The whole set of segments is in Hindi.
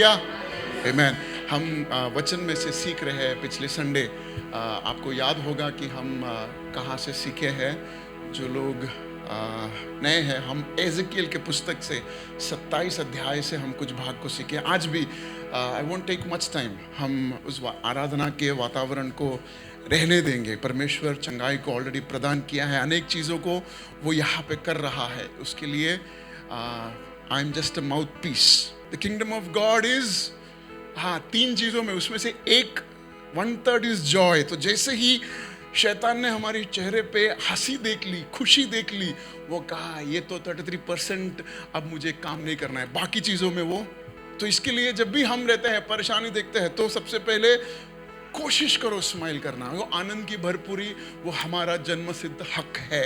हालेलुया, आमेन। हम वचन में से सीख रहे हैं। पिछले संडे आपको याद होगा कि हम कहाँ से सीखे हैं। जो लोग नए हैं, हम एज़ेकिएल के पुस्तक से 27 अध्याय से हम कुछ भाग को सीखे। आज भी I won't take much time, हम उस आराधना के वातावरण को रहने देंगे। परमेश्वर चंगाई को ऑलरेडी प्रदान किया है, अनेक चीज़ों को वो यहाँ पे कर रहा है। उसके लिए I am just a mouthpiece. The kingdom of God is, हाँ, 3 चीज़ों में, उसमें से एक 1/3 इज जॉय। तो जैसे ही शैतान ने हमारे चेहरे पे हंसी देख ली, खुशी देख ली, वो कहा ये तो 33% अब मुझे काम नहीं करना है, बाकी चीज़ों में वो। तो इसके लिए जब भी हम रहते हैं, परेशानी देखते हैं, तो सबसे पहले कोशिश करो स्माइल करना। वो आनंद की भरपूरी वो हमारा जन्मसिद्ध हक है।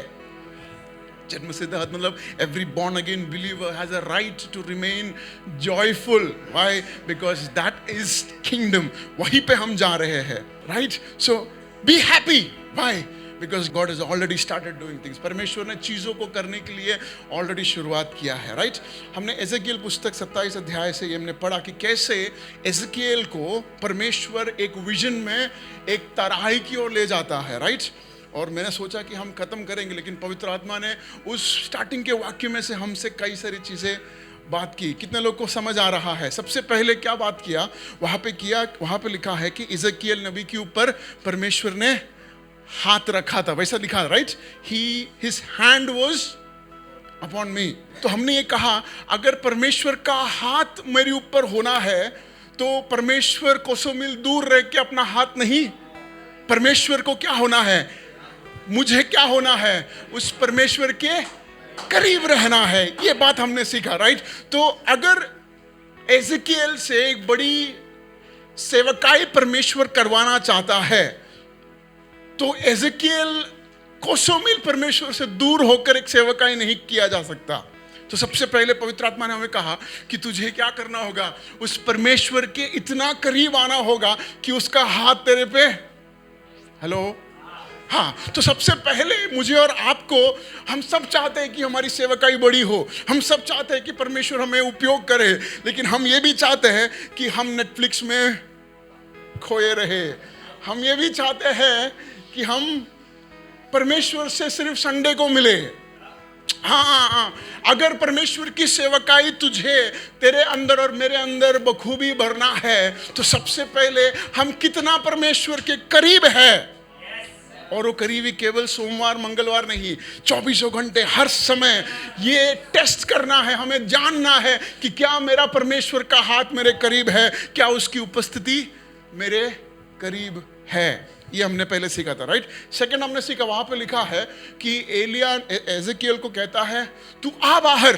जन्मसिद्ध हक मतलब every born again believer has a right to remain joyful. Why? Because that is kingdom. वहीं पे हम जा रहे हैं, right? So be happy. Why? Because God is already started doing things. परमेश्वर ने चीज़ों को करने के लिए ऑलरेडी शुरुआत किया है, राइट? हमने एज़ेकिएल पुस्तक 27 अध्याय से ये हमने पढ़ा कि कैसे एज़ेकिएल को परमेश्वर एक विजन में एक तराई की ओर ले जाता है, राइट? और मैंने सोचा कि हम खत्म करेंगे, लेकिन पवित्र आत्मा ने उस स्टार्टिंग के वाक्य में से हमसे कई सारी चीज़ें बात की। कितने लोग को समझ आ रहा है? सबसे पहले क्या बात किया वहाँ पे लिखा है कि एज़ेकिएल नबी के ऊपर परमेश्वर ने हाथ रखा था, वैसा लिखा, right? His hand was upon मी। तो हमने ये कहा, अगर परमेश्वर का हाथ मेरे ऊपर होना है तो परमेश्वर कोसों मील दूर रह के अपना हाथ नहीं, परमेश्वर को क्या होना है? मुझे क्या होना है? उस परमेश्वर के करीब रहना है। ये बात हमने सीखा, राइट? तो अगर एज़ेकिएल से एक बड़ी सेवकाई परमेश्वर करवाना चाहता है, तो एज़ेकिएल कोसों मील परमेश्वर से दूर होकर एक सेवकाई नहीं किया जा सकता। तो सबसे पहले पवित्र आत्मा ने हमें कहा कि तुझे क्या करना होगा? उस परमेश्वर के इतना करीब आना होगा कि उसका हाथ तेरे पे, हेलो, हाँ। तो सबसे पहले मुझे और आपको, हम सब चाहते हैं कि हमारी सेवकाई बड़ी हो, हम सब चाहते हैं कि परमेश्वर हमें उपयोग करे, लेकिन हम ये भी चाहते हैं कि हम नेटफ्लिक्स में खोए रहे। हम ये भी चाहते हैं कि हम परमेश्वर से सिर्फ संडे को मिले। हाँ, अगर परमेश्वर की सेवकाई तुझे, तेरे अंदर और मेरे अंदर बखूबी भरना है, तो सबसे पहले हम कितना परमेश्वर के करीब है। और वो करीबी केवल सोमवार मंगलवार नहीं, 24 घंटे हर समय ये टेस्ट करना है, हमें जानना है कि क्या मेरा परमेश्वर का हाथ मेरे करीब है, क्या उसकी उपस्थिति मेरे करीब है। ये हमने पहले सीखा था, राइट? सेकंड हमने सीखा, वहां पे लिखा है कि एलिया एज़ेकिएल को कहता है तू आ बाहर।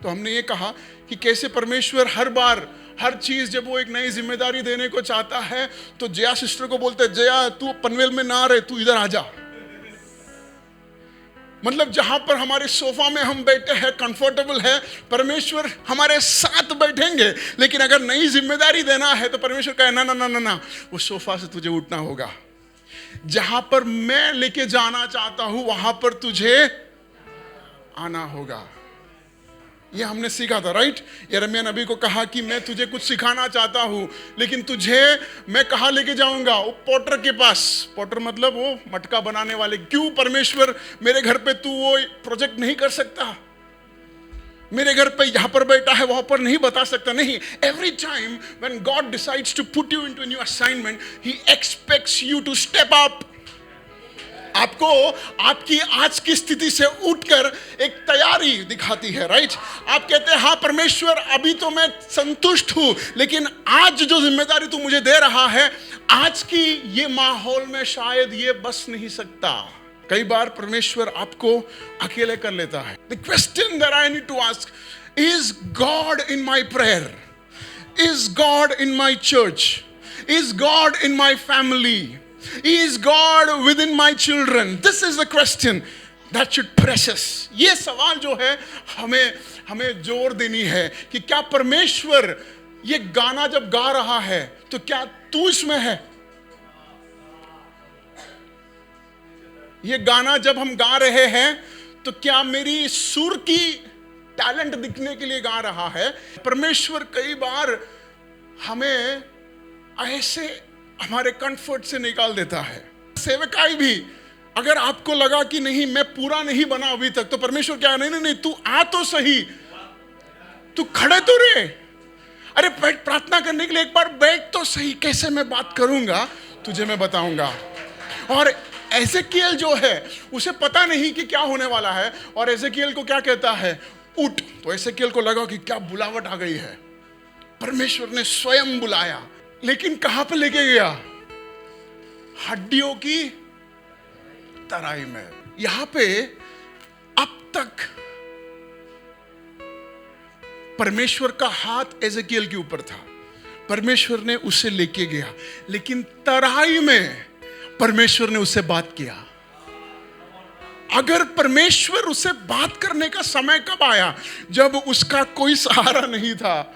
तो हमने ये कहा कि कैसे परमेश्वर हर बार हर चीज, जब वो एक नई जिम्मेदारी देने को चाहता है तो जया सिस्टर को बोलते, जया तू पनवेल में ना रहे, तू इधर आ जा। मतलब जहां पर हमारे सोफा में हम बैठे हैं, कंफर्टेबल है, परमेश्वर हमारे साथ बैठेंगे। लेकिन अगर नई जिम्मेदारी देना है तो परमेश्वर कहे ना ना ना ना ना, वो सोफा से तुझे उठना होगा। जहां पर मैं लेके जाना चाहता हूं वहां पर तुझे आना होगा। ये हमने सीखा था, राइट? यिर्मयाह नबी को कहा कि मैं तुझे कुछ सिखाना चाहता हूं, लेकिन तुझे मैं कहाँ लेके जाऊंगा? वो पॉटर के पास। पॉटर मतलब वो मटका बनाने वाले। क्यों परमेश्वर, मेरे घर पे तू वो प्रोजेक्ट नहीं कर सकता? मेरे घर पे यहाँ पर बैठा है, वहां पर नहीं बता सकता? नहीं, every time when God decides to put you into a new assignment, he expects you to step up. आपको आपकी आज की स्थिति से उठकर एक तैयारी दिखाती है, राइट? आप कहते हैं हाँ परमेश्वर, अभी तो मैं संतुष्ट हूं, लेकिन आज जो जिम्मेदारी तू मुझे दे रहा है, आज की ये माहौल में शायद ये बस नहीं सकता। कई बार परमेश्वर आपको अकेले कर लेता है। The question that I need to ask, is God in my prayer? Is God in my church? Is God in my family? Is God within my children? This is the question that should press us. ये सवाल जो है हमें जोर देनी है कि क्या परमेश्वर ये गाना जब गा रहा है तो क्या तू इसमें है? ये गाना जब हम गा रहे हैं तो क्या मेरी सुर की टैलेंट दिखने के लिए गा रहा है? परमेश्वर कई बार हमें ऐसे हमारे कंफर्ट से निकाल देता है। सेवकाई भी, अगर आपको लगा कि नहीं मैं पूरा नहीं बना अभी तक, तो परमेश्वर क्या, नहीं नहीं नहीं, तू आ तो सही, तू खड़े तो रहे, अरे प्रार्थना करने के लिए एक बार बैठ तो सही, कैसे मैं बात करूंगा तुझे मैं बताऊंगा। और एजेकियल जो है उसे पता नहीं कि क्या होने वाला है, और एजेकियल को क्या कहता है, उठ। तो एजेकियल को लगा कि क्या बुलावट आ गई है, परमेश्वर ने स्वयं बुलाया, लेकिन कहां पे लेके गया, हड्डियों की तराई में। यहां पे अब तक परमेश्वर का हाथ एजेकियल के ऊपर था, परमेश्वर ने उसे लेके गया, लेकिन तराई में परमेश्वर ने उससे बात किया। अगर परमेश्वर उससे बात करने का समय कब आया, जब उसका कोई सहारा नहीं था,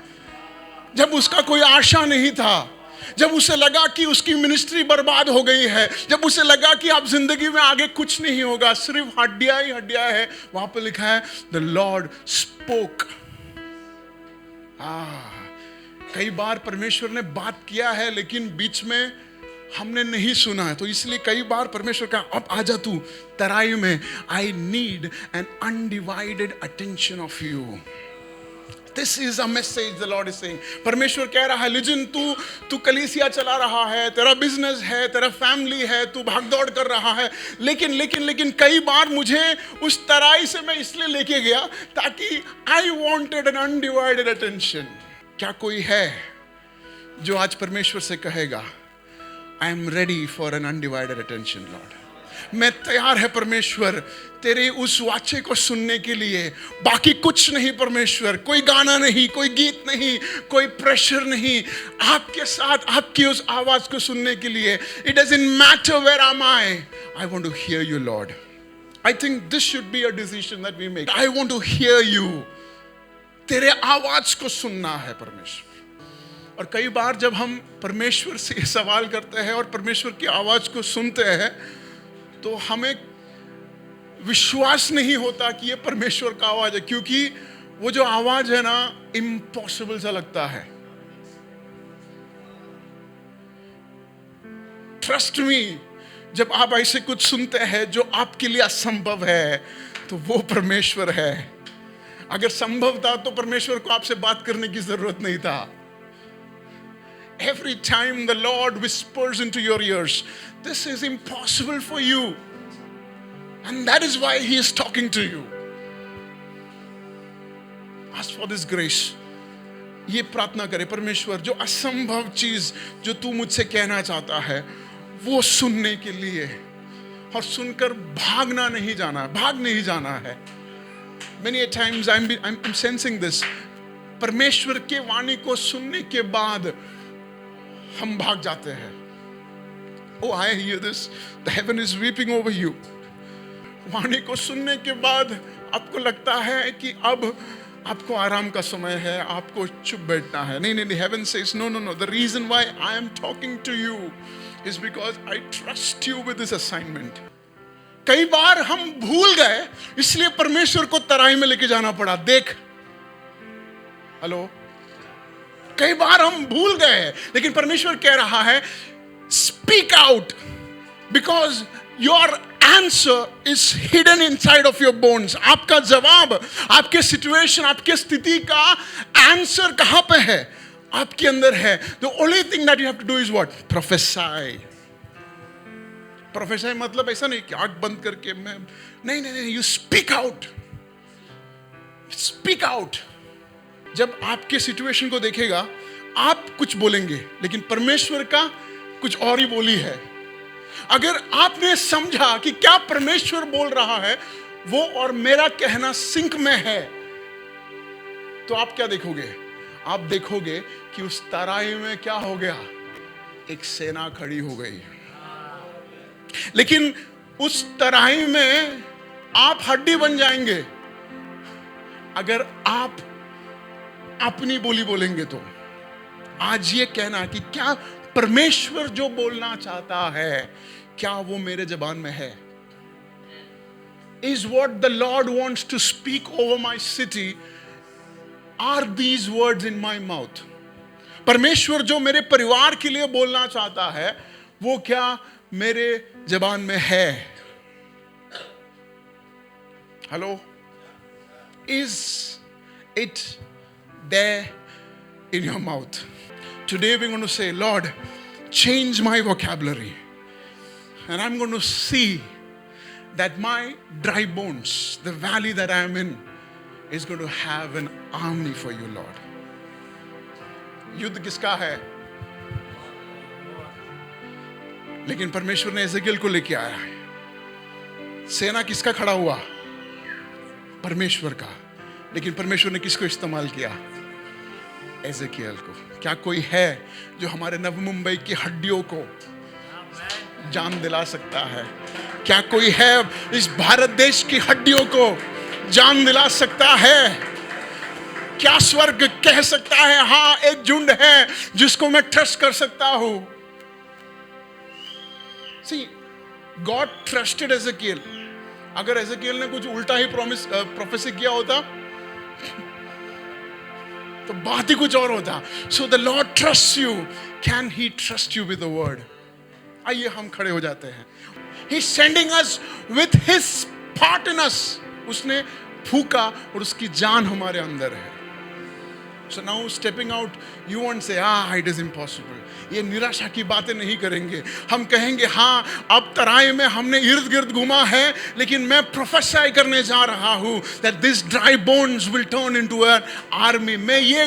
जब उसका कोई आशा नहीं था, जब उसे लगा कि उसकी मिनिस्ट्री बर्बाद हो गई है, जब उसे लगा कि अब जिंदगी में आगे कुछ नहीं होगा, सिर्फ हड्डियां ही हड्डियां है। वहां पर लिखा है द लॉर्ड स्पोक। कई बार परमेश्वर ने बात किया है, लेकिन बीच में हमने नहीं सुना है, तो इसलिए कई बार परमेश्वर का अब आजा तू तराई में, I need an undivided attention of you. This is a message the Lord is saying. परमेश्वर कह रहा है, लिजन, तू कलीसिया चला रहा है, तेरा बिजनेस है, तेरा फैमिली है, तू भागदौड़ कर रहा है, लेकिन लेकिन लेकिन कई बार मुझे उस तराई से मैं इसलिए लेके गया ताकि I wanted an undivided attention। क्या कोई है जो आज परमेश्वर से कहेगा, I am ready for an undivided attention, Lord। मैं तैयार है परमेश्वर तेरे उस वाचे को सुनने के लिए, बाकी कुछ नहीं परमेश्वर, कोई गाना नहीं, कोई गीत नहीं, कोई प्रेशर नहीं, आपके साथ आपकी उस आवाज को सुनने के लिए। It doesn't matter where am I want to hear you Lord. I think this should be a decision that we make. I want to hear you, तेरे आवाज को सुनना है परमेश्वर। और कई बार जब हम परमेश्वर से सवाल करते हैं और परमेश्वर की आवाज को सुनते हैं, तो हमें विश्वास नहीं होता कि ये परमेश्वर का आवाज है, क्योंकि वो जो आवाज है ना, इम्पॉसिबल सा लगता है। ट्रस्ट मी, जब आप ऐसे कुछ सुनते हैं जो आपके लिए असंभव है, तो वो परमेश्वर है। अगर संभव था तो परमेश्वर को आपसे बात करने की जरूरत नहीं था। Every time the Lord whispers into your ears, this is impossible for you, and that is why He is talking to you. Ask for this grace. ये प्रार्थना करे, परमेश्वर जो असंभव चीज जो तू मुझसे कहना चाहता है, वो सुनने के लिए, और सुनकर भागना नहीं जाना, भाग नहीं जाना है। Many a times I'm sensing this. परमेश्वर के वाणी को सुनने के बाद हम भाग जाते हैं। Oh, I hear this. The heaven is weeping over you. वाणी को सुनने के बाद आपको लगता है कि अब आपको आराम का समय है, आपको चुप बैठना है। नहीं नहीं नहीं, heaven says no no no. The reason why I am talking to you is because I trust you with this assignment. कई बार हम भूल गए, इसलिए परमेश्वर को तराई में लेके जाना पड़ा। देख, हेलो, कई बार हम भूल गए, लेकिन परमेश्वर कह रहा है, speak out, because your answer is hidden inside of your bones. आपका जवाब, आपके सिचुएशन, आपके स्थिति का आंसर कहां पे है? आपके अंदर है। The only thing that you have to do is what? Prophesy. Prophesy मतलब ऐसा नहीं कि आंख बंद करके मैं, नहीं नहीं नहीं, you speak out, speak out. जब आपके सिचुएशन को देखेगा, आप कुछ बोलेंगे, लेकिन परमेश्वर का कुछ और ही बोली है। अगर आपने समझा कि क्या परमेश्वर बोल रहा है, वो और मेरा कहना सिंक में है, तो आप क्या देखोगे? आप देखोगे कि उस तराई में क्या हो गया? एक सेना खड़ी हो गई। लेकिन उस तराई में आप हड्डी बन जाएंगे अगर आप अपनी बोली बोलेंगे। तो आज ये कहना कि क्या परमेश्वर जो बोलना चाहता है, क्या वो मेरे जबान में है? Is what the Lord wants to speak over my city, are these words in my mouth? परमेश्वर जो मेरे परिवार के लिए बोलना चाहता है वो क्या मेरे जबान में है? Hello, is it there in your mouth? Today we are going to say, Lord, change my vocabulary, and I'm going to see that my dry bones, the valley that I am in, is going to have an army for you, Lord. युद्ध किसका है? लेकिन परमेश्वर ने एजेकियल को लेके आया है। सेना किसका खड़ा हुआ? परमेश्वर का। लेकिन परमेश्वर ने किसको इस्तेमाल किया? एजेकियल को। क्या कोई है जो हमारे नव मुंबई की हड्डियों को जान दिला सकता है? क्या कोई है इस भारत देश की हड्डियों को जान दिला सकता है? क्या स्वर्ग कह सकता है, हाँ एक झुंड है जिसको मैं ट्रस्ट कर सकता हूं? See, God trusted Ezekiel. अगर एजेकियल ने कुछ उल्टा ही प्रोफेसी किया होता तो बात ही कुछ और होता। So the Lord trusts you. Can He trust you with the word? आइए हम खड़े हो जाते हैं। He's sending us with His part in us. उसने फूका और उसकी जान हमारे अंदर है। So now stepping out, you won't say, it is impossible. ये निराशा की बातें नहीं करेंगे। हम कहेंगे, हाँ अब तराई में हमने इर्द गिर्द घुमा है, लेकिन मैं प्रोफेसाई करने जा रहा हूँ that this dry bones will turn into an army. मैं ये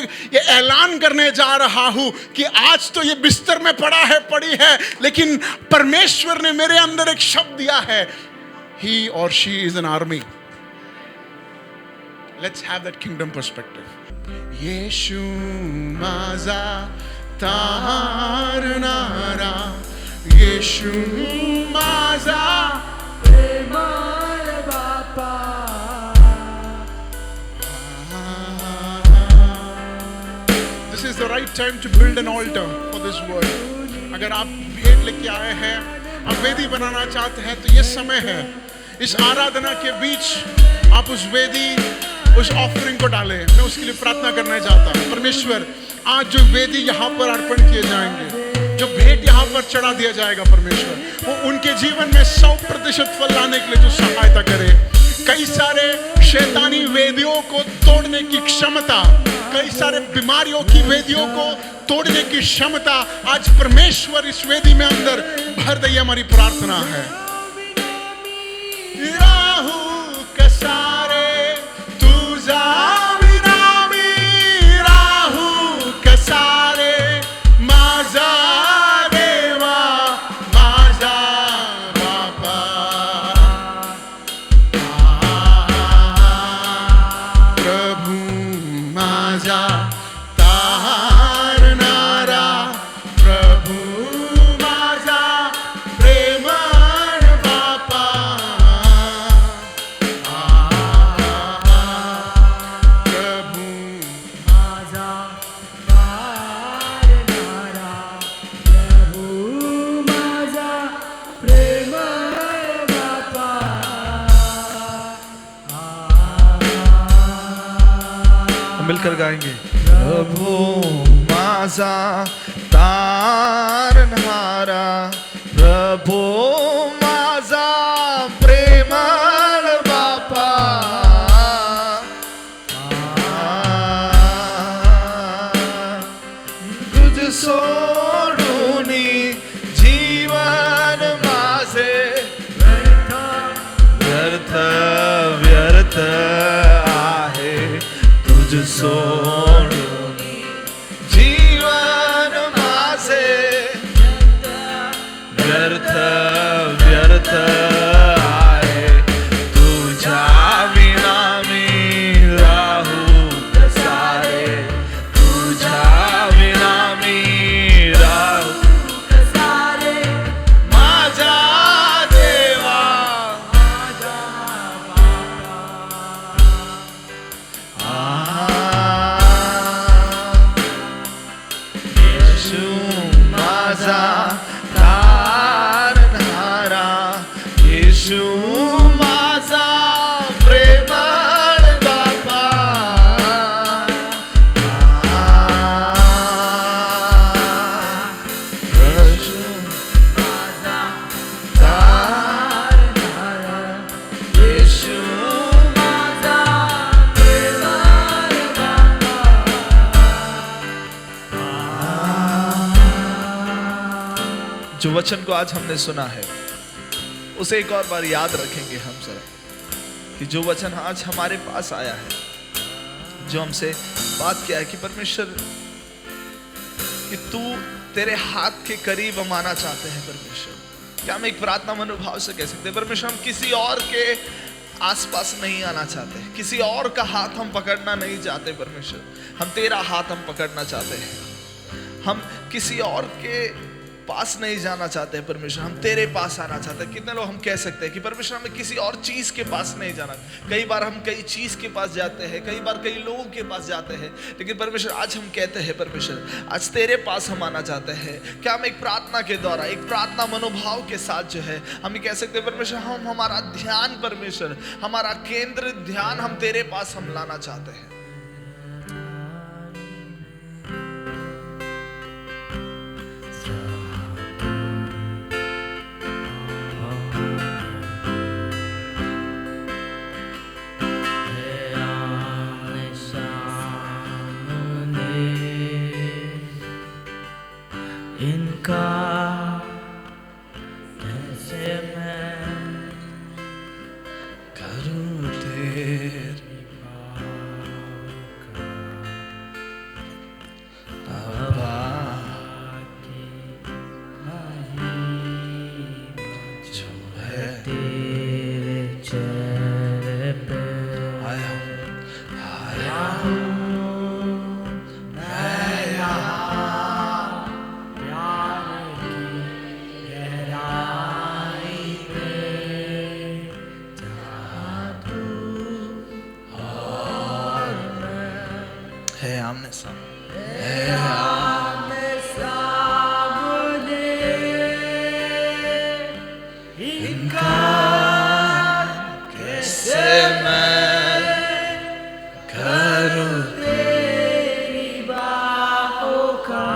ऐलान करने जा रहा हूँ कि आज तो ये बिस्तर में पड़ी है, लेकिन परमेश्वर ने मेरे अंदर एक शब्द दिया है, he or she is an army. Let's have that kingdom perspective. यीशु माझा तारणारा, यीशु माझा प्रेमळ बापा. This is the right time to build an altar for this word. अगर आप भेंट लेके आए हैं, आप वेदी बनाना चाहते हैं, तो ये समय है। इस आराधना के बीच आप उस वेदी, उस ऑफरिंग को डालें। मैं उसके लिए प्रार्थना करना चाहता हूँ। परमेश्वर, आज जो वेदी यहाँ पर अर्पण किए जाएंगे, जो भेंट यहाँ पर चढ़ा दिया जाएगा, परमेश्वर वो उनके जीवन में 100% फल लाने के लिए जो सहायता करे। कई सारे शैतानी वेदियों को तोड़ने की क्षमता, कई सारे बीमारियों की वेदियों को तोड़ने की क्षमता आज परमेश्वर इस वेदी में अंदर भर दे, हमारी प्रार्थना है। राहु कसारे मिलकर गाएंगे। प्रभु माझा तारणारा, प्रभु माझा प्रेमळ बापा. तुझ सोडूनी जीवन माझे व्यर्थ व्यर्थ आहे. तुझ सोडून जीवन माझे व्यर्थ व्यर्थ आहे. तुझ्या विना मी राहू कसारे, तुझ्या विना मी राहू कसारे. माझा देवा, माझा बापा. जो वचन को आज हमने सुना है उसे एक और बार याद रखेंगे हम जरा, कि जो वचन आज हमारे पास आया है, जो हमसे बात किया है कि परमेश्वर, कि तू तेरे हाथ के करीब हम आना चाहते हैं परमेश्वर। क्या हम एक प्रार्थना मनोभाव से कह सकते हैं परमेश्वर, हम किसी और के आसपास नहीं आना चाहते, किसी और का हाथ हम पकड़ना नहीं चाहते परमेश्वर, हम तेरा हाथ हम पकड़ना चाहते हैं। हम किसी और के पास नहीं जाना चाहते परमेश्वर, हम तेरे पास आना चाहते हैं। कितने लोग हम कह सकते हैं कि परमेश्वर हमें किसी और चीज के पास नहीं जाना। कई बार हम कई चीज के पास जाते हैं, कई बार कई लोगों के पास जाते हैं, लेकिन परमेश्वर आज हम कहते हैं परमेश्वर आज तेरे पास हम आना चाहते हैं। क्या हम एक प्रार्थना के द्वारा, एक प्रार्थना मनोभाव के साथ जो है हम कह सकते हैं परमेश्वर, हम हमारा ध्यान परमेश्वर, हमारा केंद्र ध्यान हम तेरे पास हम लाना चाहते हैं। इनका कैसे मैं करूं तेरी बाबा की महिमा जो है तेरे चेहरे पे आया आया हूँ मैं यहाँ प्यार की गहराई में, जहाँ तू और मैं है आमने सामने, आमने सामने, इनकार कैसे मैं करूं तेरी बाहों का,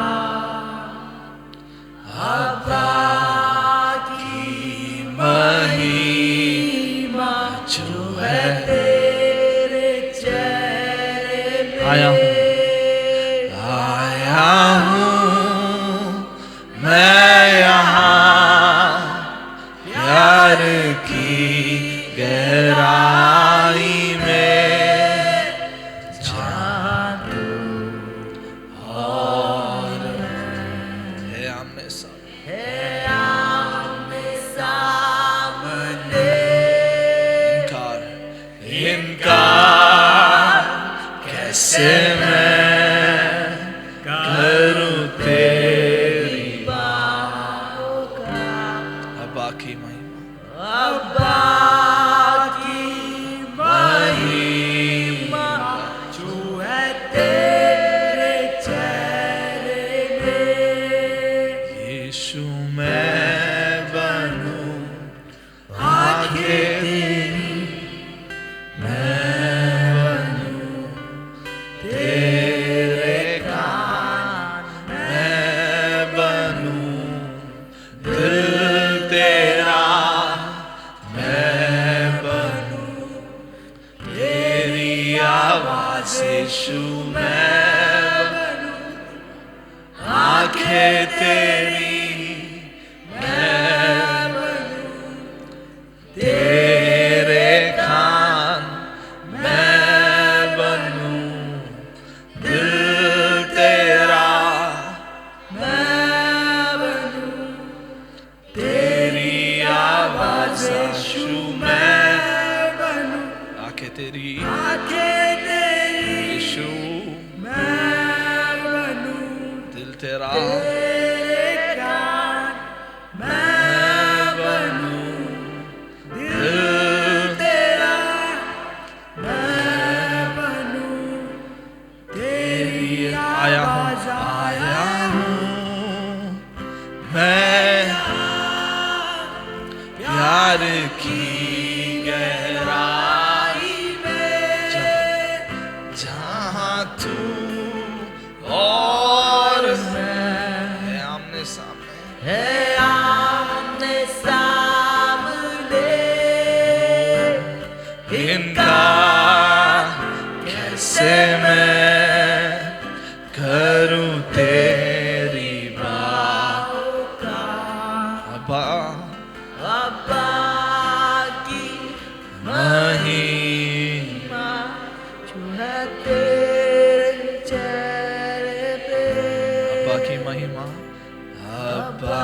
अब्बा की महिमा जो है तेरे चेहरे में। आया हूँ मैं यहाँ प्यार की गहराई में, जहाँ तू और है आमने सामने, है आमने सामने, इनकार कैसे मैं करूं तेरी बाहों का, अब्बा की महिमा, अब्बा की महिमा जो है तेरे चेहरे में। यीशु मैं बनूं आगे तेरे कान, मैं बनूं दिल तेरा, मैं बनूं तेरी आवाज़। यीशु मैं बनूं आंखें तेरी, मैं बनूं तेरे कान, मैं बनूं दिल तेरा, मैं बनूं तेरी आवाज़। यीशु मैं बनूं आंखें तेरी, आंखें तेरी, यीशु मैं बनूं दिल तेरा, तेरे कान, मैं बनूं दिल तेरा, मैं बनूं तेरी आया आवाज़। आया हूँ मैं प्यार की गहराई में, जहाँ तू और मैं मैं तेरे चेहरे पे अब्बा की महिमा, अब्बा